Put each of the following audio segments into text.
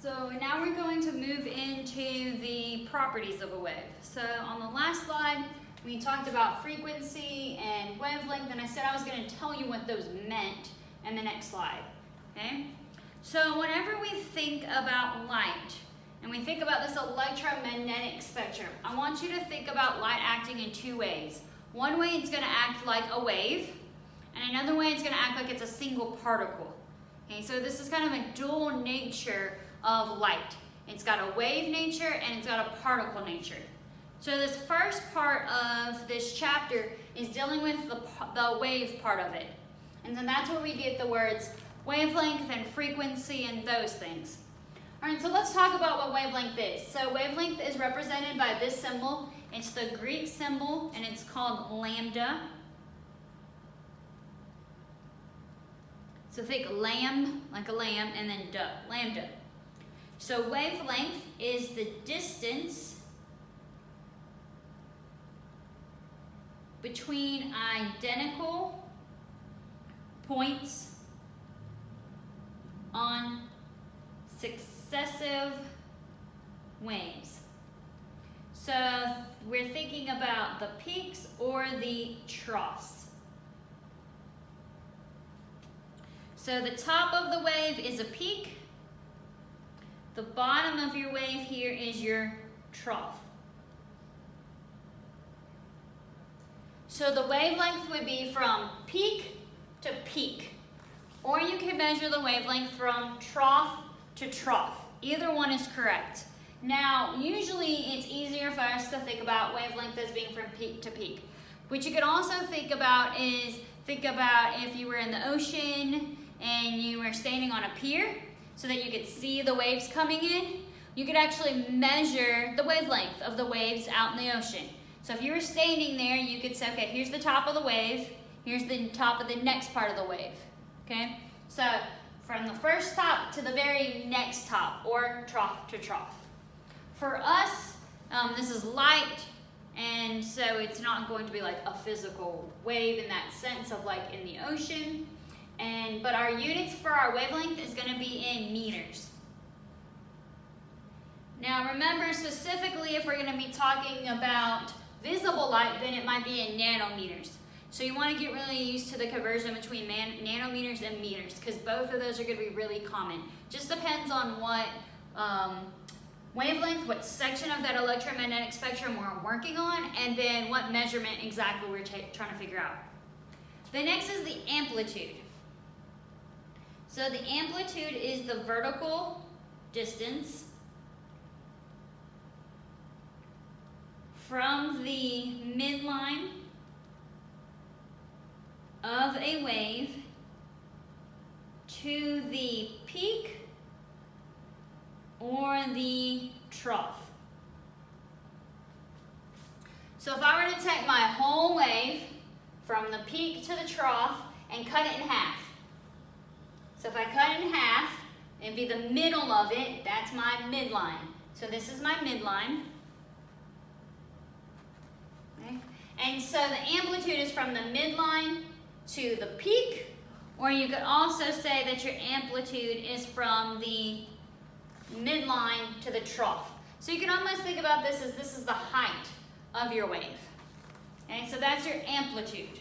So now we're going to move into the properties of a wave. So on the last slide, we talked about frequency and wavelength, and I said I was going to tell you what those meant in the next slide. Okay? So whenever we think about light, and we think about this electromagnetic spectrum, I want you to think about light acting in two ways. One way it's going to act like a wave, and another way it's going to act like it's a single particle. Okay, so this is kind of a dual nature of light. It's got a wave nature and it's got a particle nature. So this first part of this chapter is dealing with the wave part of it. And then that's where we get the words wavelength and frequency and those things. All right, so let's talk about what wavelength is. So wavelength is represented by this symbol. It's the Greek symbol and it's called lambda. So think lamb, like a lamb, and then duh, lambda. So wavelength is the distance between identical points on successive waves. So we're thinking about the peaks or the troughs. So the top of the wave is a peak. The bottom of your wave here is your trough. So the wavelength would be from peak to peak. Or you can measure the wavelength from trough to trough. Either one is correct. Now, usually it's easier for us to think about wavelength as being from peak to peak. What you could also think about is, if you were in the ocean and you were standing on a pier so that you could see the waves coming in, you could actually measure the wavelength of the waves out in the ocean. So if you were standing there, you could say, okay, here's the top of the wave, here's the top of the next part of the wave, okay? So from the first top to the very next top, or trough to trough. For us, this is light, and so it's not going to be like a physical wave in that sense of like in the ocean. But our units for our wavelength is going to be in meters. Now remember, specifically if we're going to be talking about visible light, then it might be in nanometers. So you want to get really used to the conversion between nanometers and meters, because both of those are going to be really common. Just depends on what wavelength, what section of that electromagnetic spectrum we're working on, and then what measurement exactly we're trying to figure out. The next is the amplitude. So the amplitude is the vertical distance from the midline of a wave to the peak or the trough. So if I were to take my whole wave from the peak to the trough and cut it in half. So if I cut it in half, it'd be the middle of it, that's my midline. So this is my midline. Okay. And so the amplitude is from the midline to the peak, or you could also say that your amplitude is from the midline to the trough. So you can almost think about this as this is the height of your wave. Okay, so that's your amplitude.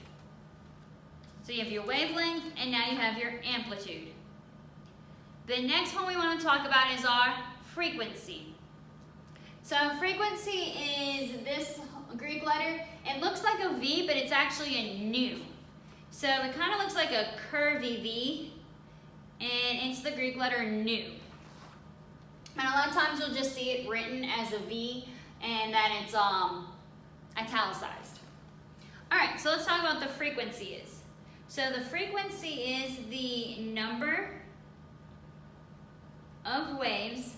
So you have your wavelength, and now you have your amplitude. The next one we want to talk about is our frequency. So frequency is this Greek letter. It looks like a V, but it's actually a nu. So it kind of looks like a curvy V, and it's the Greek letter nu. And a lot of times you'll just see it written as a V, and that it's italicized. All right, so let's talk about what the frequency is. So the frequency is the number of waves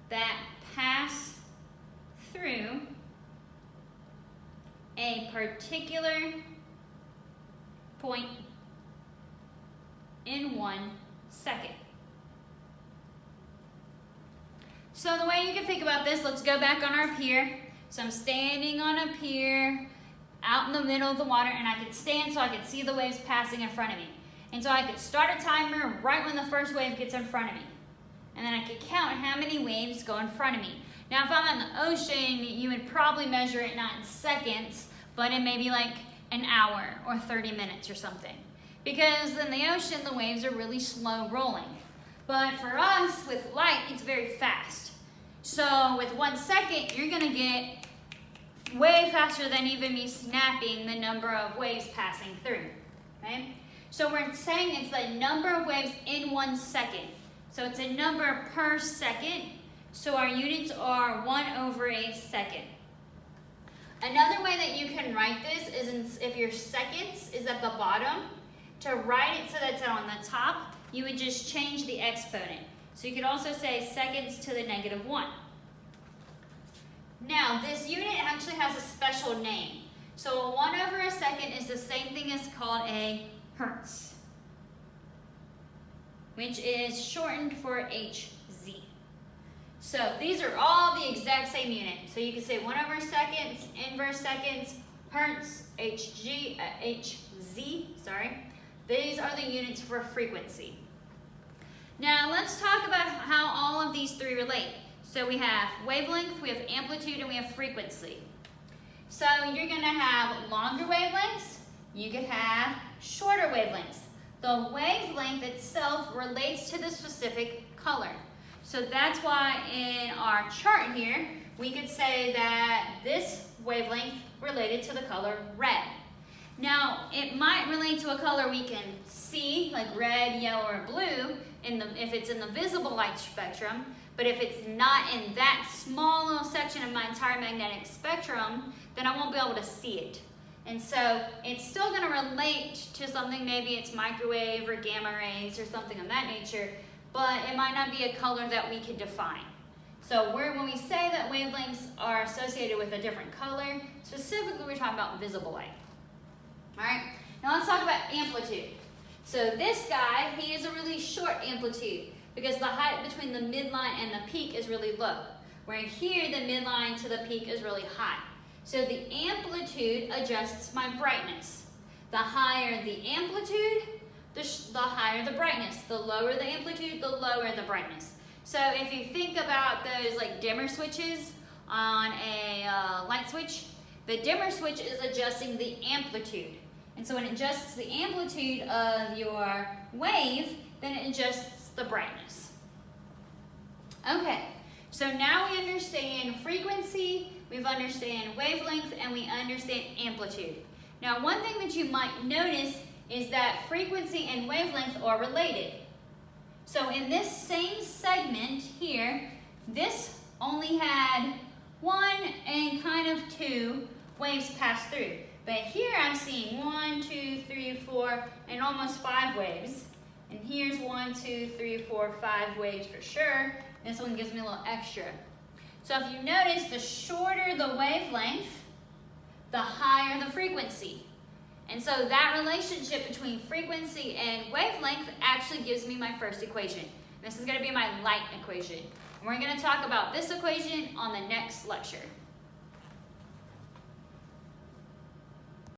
that pass through a particular point in 1 second. So the way you can think about this, let's go back on our pier. So I'm standing on a pier out in the middle of the water, and I can stand so I can see the waves passing in front of me. And so I could start a timer right when the first wave gets in front of me. And then I could count how many waves go in front of me. Now, if I'm in the ocean, you would probably measure it not in seconds, but in maybe like an hour or 30 minutes or something. Because in the ocean, the waves are really slow rolling. But for us, with light, it's very fast. So with 1 second, you're gonna get way faster than even me snapping the number of waves passing through, okay? So we're saying it's the number of waves in 1 second. So it's a number per second. So our units are 1/a. Another way that you can write this is if your seconds is at the bottom, to write it so that's on the top, you would just change the exponent. So you could also say seconds to the -1. Now, this unit actually has a special name. So a 1/a is the same thing as called a hertz, which is shortened for HZ. So these are all the exact same unit. So you can say 1/seconds, inverse seconds, hertz, HZ, sorry. These are the units for frequency. Now let's talk about how all of these three relate. So we have wavelength, we have amplitude, and we have frequency. So you're gonna have longer wavelengths, you could have shorter wavelengths. The wavelength itself relates to the specific color. So that's why in our chart here, we could say that this wavelength related to the color red. Now, it might relate to a color we can see, like red, yellow, or blue, if it's in the visible light spectrum, but if it's not in that small little section of my entire magnetic spectrum, then I won't be able to see it. And so it's still going to relate to something, maybe it's microwave or gamma rays or something of that nature, but it might not be a color that we can define. So when we say that wavelengths are associated with a different color, specifically we're talking about visible light. All right, now let's talk about amplitude. So this guy, he is a really short amplitude because the height between the midline and the peak is really low. Where here, the midline to the peak is really high. So the amplitude adjusts my brightness. The higher the amplitude, the higher the brightness. The lower the amplitude, the lower the brightness. So if you think about those like dimmer switches on a light switch, the dimmer switch is adjusting the amplitude. And so when it adjusts the amplitude of your wave, then it adjusts the brightness. Okay, so now we understand frequency, we understand wavelength, and we understand amplitude. Now one thing that you might notice is that frequency and wavelength are related. So in this same segment here, this only had 1 and kind of 2 waves pass through. But here I'm seeing 1, 2, 3, 4, and almost 5 waves. And here's 1, 2, 3, 4, 5 waves for sure. This one gives me a little extra. So if you notice, the shorter the wavelength, the higher the frequency. And so that relationship between frequency and wavelength actually gives me my first equation. This is going to be my light equation. And we're going to talk about this equation on the next lecture.